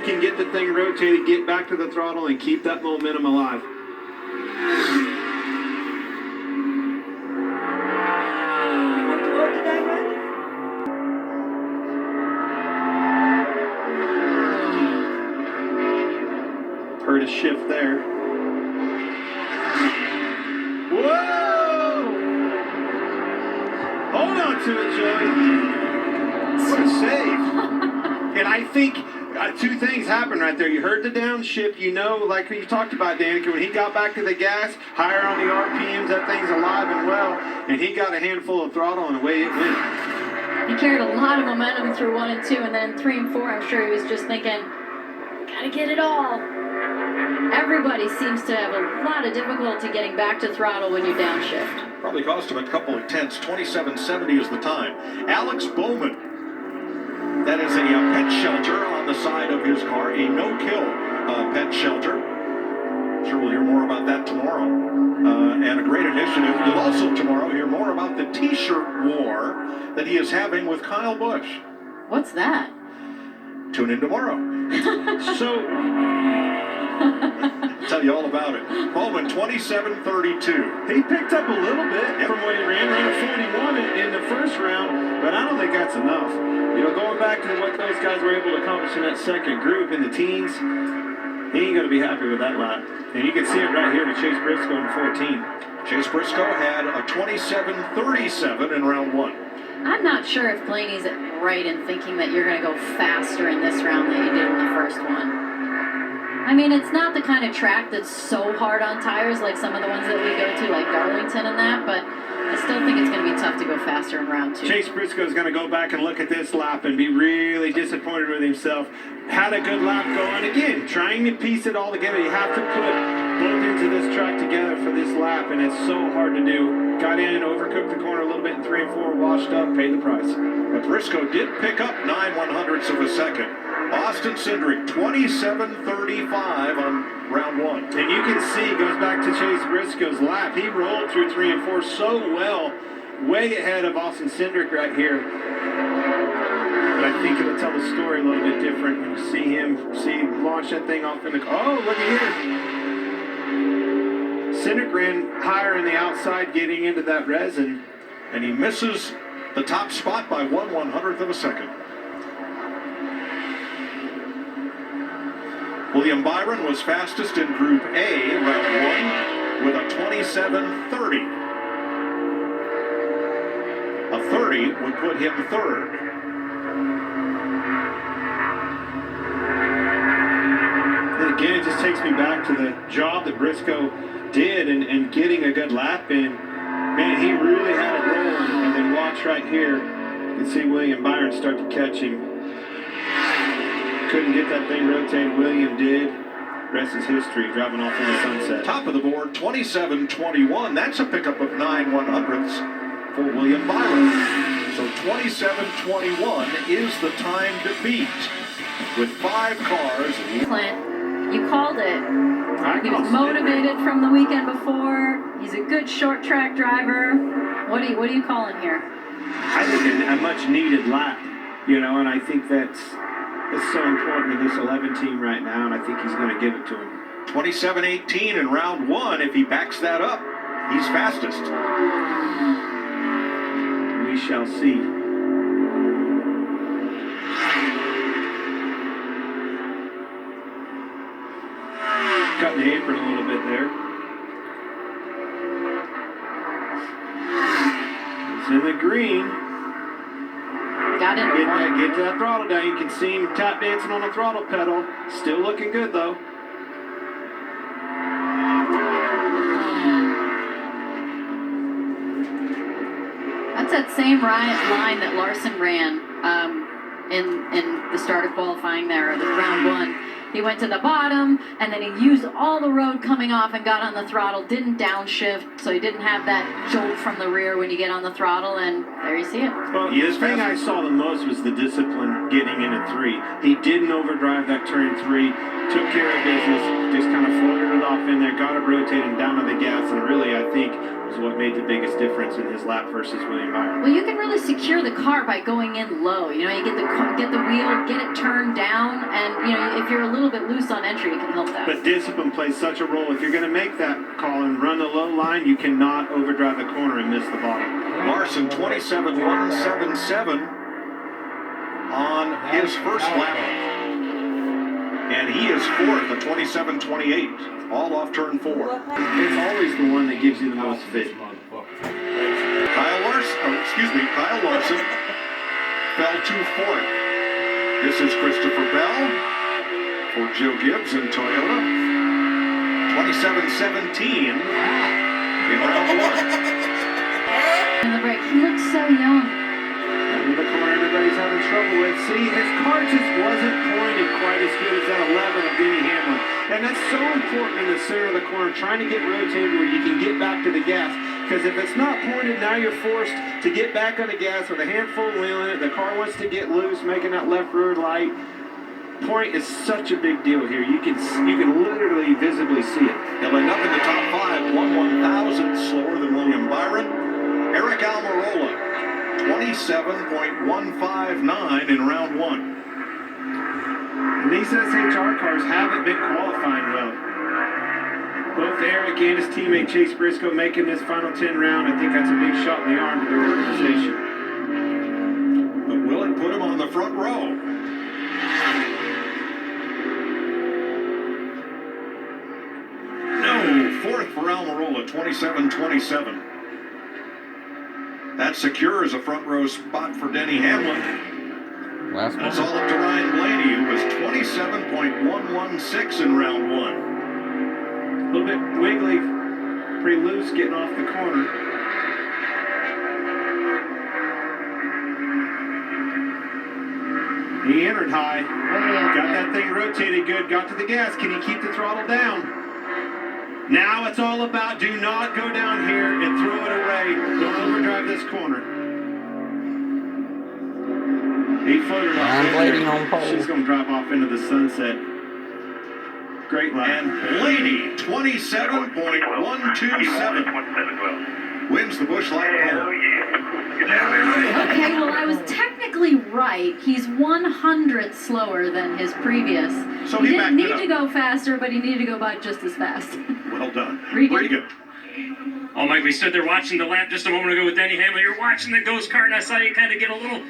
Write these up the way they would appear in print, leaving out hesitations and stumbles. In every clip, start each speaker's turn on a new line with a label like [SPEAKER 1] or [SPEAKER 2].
[SPEAKER 1] can get the thing rotated, get back to the throttle, and keep that momentum alive. Heard a shift there. Whoa! Hold on to it, Joey. What a save. And I think two things happened right there. You heard the downshift. You know, like you talked about, Danica, when he got back to the gas, higher on the RPMs, that thing's alive and well. And he got a handful of throttle, and away it went.
[SPEAKER 2] He carried a lot of momentum through 1 and 2, and then 3 and 4, I'm sure he was just thinking, gotta get it all. Everybody seems to have a lot of difficulty getting back to throttle when you downshift.
[SPEAKER 3] Probably cost him a couple of tenths. 27.70 is the time. Alex Bowman. That is a pet shelter on the side of his car. A no-kill pet shelter. Sure we'll hear more about that tomorrow. And a great initiative. You'll also tomorrow hear more about the T-shirt war that he is having with Kyle Busch.
[SPEAKER 2] What's that?
[SPEAKER 3] Tune in tomorrow.
[SPEAKER 1] So...
[SPEAKER 3] tell you all about it. Bowman, 27.32.
[SPEAKER 1] He picked up a little bit from what he ran a 41 in the first round, but I don't think that's enough. You know, going back to what those guys were able to accomplish in that second group in the teens, he ain't going to be happy with that lap. And you can see it right here with Chase Briscoe in 14.
[SPEAKER 3] Chase Briscoe had a 27.37 in round 1.
[SPEAKER 2] I'm not sure if Blaney's right in thinking that you're going to go faster in this round than you did in the first one. I mean, it's not the kind of track that's so hard on tires like some of the ones that we go to, like Darlington and that, but I still think it's going to be tough to go faster in round 2.
[SPEAKER 1] Chase Briscoe is going to go back and look at this lap and be really disappointed with himself. Had a good lap going. Again, trying to piece it all together. You have to put both ends of this track together for this lap, and it's so hard to do. Got in, overcooked the corner a little bit in 3 and 4, washed up, paid the price.
[SPEAKER 3] But Briscoe did pick up 9/100ths of a second. Austin Cindric, 27.35 on round 1.
[SPEAKER 1] And you can see, goes back to Chase Briscoe's lap. He rolled through 3 and 4 so well, way ahead of Austin Cindric right here. But I think it'll tell the story a little bit different when you see him launch that thing off in the... Oh, look at here. Cindric ran higher in the outside getting into that resin.
[SPEAKER 3] And he misses the top spot by 1/100th of a second. William Byron was fastest in Group A, round 1, with a 27.30. A 30 would put him third.
[SPEAKER 1] And again, it just takes me back to the job that Briscoe did and getting a good lap in. Man, he really had it rolling. And then watch right here. You can see William Byron start to catch him. Couldn't get that thing rotated. William did. Rest is history, driving off in the sunset.
[SPEAKER 3] Top of the board, 27.21. That's a pickup of 9/100ths for William Byron. So 27.21 is the time to beat with 5 cars.
[SPEAKER 2] Clint, you called it. He was
[SPEAKER 1] it.
[SPEAKER 2] motivated from the weekend before. He's a good short track driver. What are you calling here?
[SPEAKER 1] I think a much needed lap, you know, and I think that's so important to this 11 team right now, and I think he's going to give it to him.
[SPEAKER 3] 27.18 in round 1. If he backs that up, he's fastest.
[SPEAKER 1] We shall see. Cut the apron a little bit there. It's in the green.
[SPEAKER 2] Got it.
[SPEAKER 1] Get to that throttle down. You can see him tap dancing on the throttle pedal. Still looking good though.
[SPEAKER 2] That's that same line that Larson ran in the start of qualifying there, or the round 1. He went to the bottom, and then he used all the road coming off and got on the throttle, didn't downshift, so he didn't have that jolt from the rear when you get on the throttle, and there you see it.
[SPEAKER 1] Well, the thing I saw the most was the discipline getting into 3. He didn't overdrive that turn 3. took care of business, just kind of floated it off in there, got it rotating down on the gas, and really, I think, was what made the biggest difference in his lap versus William Byron.
[SPEAKER 2] Well, you can really secure the car by going in low. You know, you get the wheel, get it turned down, and, you know, if you're a little bit loose on entry, it can help that.
[SPEAKER 1] But discipline plays such a role. If you're going to make that call and run the low line, you cannot overdrive the corner and miss the bottom.
[SPEAKER 3] Larson 27.177 on his first lap. And he is fourth at 27.28, all off turn 4.
[SPEAKER 1] It's always the one that gives you the most fit.
[SPEAKER 3] Kyle Larson fell to fourth. This is Christopher Bell for Joe Gibbs and Toyota. 27.17 in round 1.
[SPEAKER 2] In the break, he looks so young.
[SPEAKER 1] The corner everybody's having trouble with. See, his car just wasn't pointed quite as good as that 11 of Denny Hamlin. And that's so important in the center of the corner, trying to get rotated where you can get back to the gas. Because if it's not pointed, now you're forced to get back on the gas with a handful of wheel in it. The car wants to get loose, making that left rear light. Point is such a big deal here. You can literally visibly see it.
[SPEAKER 3] He'll end up in the top 5, 1/1000th slower than William Byron. Eric Almirola, 27.159 in round 1.
[SPEAKER 1] And these SHR cars haven't been qualifying well. Both Eric and his teammate Chase Briscoe making this final 10 round. I think that's a big shot in the arm to their organization.
[SPEAKER 3] But will it put him on the front row? No, fourth for Almirola, 27.27. That secures a front row spot for Denny Hamlin. That's all up to Ryan Blaney, who was 27.116 in round 1.
[SPEAKER 1] A little bit wiggly, pretty loose getting off the corner. He entered high, got that thing rotated good, got to the gas. Can he keep the throttle down? Now it's all about do not go down here and throw it away. Don't overdrive this corner. He floated off. She's going to drive off into the sunset. Great lap.
[SPEAKER 3] And Blaney, 27.127. Wins the Busch Light pole.
[SPEAKER 2] Okay, well, I was technically right. He's 100th slower than his previous.
[SPEAKER 3] So
[SPEAKER 2] he
[SPEAKER 3] he
[SPEAKER 2] didn't need
[SPEAKER 3] backed it
[SPEAKER 2] to go faster, but he needed to go by just as fast.
[SPEAKER 3] Well done.
[SPEAKER 2] Regan?
[SPEAKER 3] Regan.
[SPEAKER 4] Oh, Mike, we stood there watching the lap just a moment ago with Denny Hamlin. You're watching the ghost car, and I saw you kind of get a little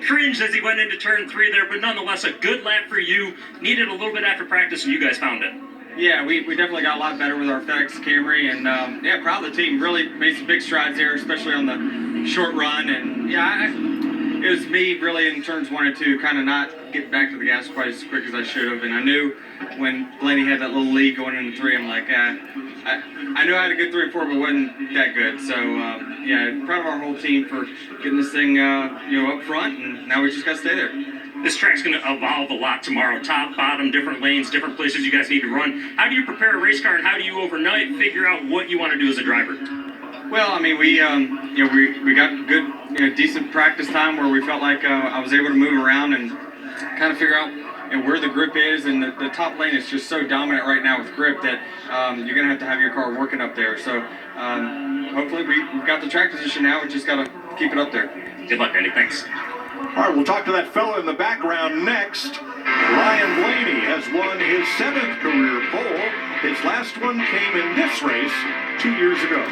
[SPEAKER 4] cringe as he went into turn 3 there, but nonetheless, a good lap for you. Needed a little bit after practice, and you guys found it.
[SPEAKER 5] Yeah, we definitely got a lot better with our FedEx Camry, and yeah, proud of the team. Really made some big strides there, especially on the short run. And yeah, it was me really in turns 1 and 2, kind of not get back to the gas quite as quick as I should have. And I knew when Blaney had that little lead going into 3, I'm like, I knew I had a good 3 and 4, but wasn't that good. So yeah, proud of our whole team for getting this thing up front, and now we just got to stay there.
[SPEAKER 4] This track's going to evolve a lot tomorrow. Top, bottom, different lanes, different places you guys need to run. How do you prepare a race car, and how do you overnight figure out what you want to do as a driver?
[SPEAKER 5] Well, I mean, we got good, decent practice time where we felt like I was able to move around and kind of figure out where the grip is, and the top lane is just so dominant right now with grip that you're going to have your car working up there. So hopefully we've got the track position now. We just got to keep it up there.
[SPEAKER 4] Good luck, Andy. Thanks.
[SPEAKER 3] All right, we'll talk to that fella in the background next. Ryan Blaney has won his 7th career pole. His last one came in this race 2 years ago.